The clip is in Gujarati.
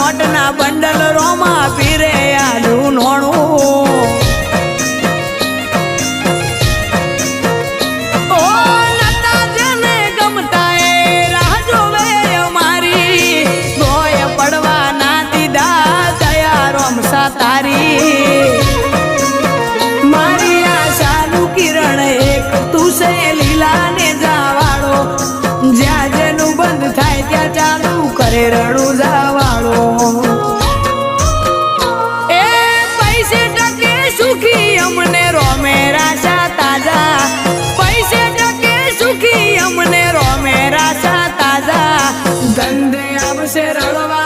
નોટના બંડલ રોમા પીરે આલું નોણું તારી મારી આશાનું કિરણ એક તું છે લીલા ને જાવાળો જ્યાં જેનું બંધ થાય ત્યાં ચાલુ કરે રણું જાવાળો એ પૈસે ટકે સુખી અમને રોમે રાશા તાજા પૈસે ટકે સુખી અમને રોમે રાશા તાજા ધંધે આવશે રળવા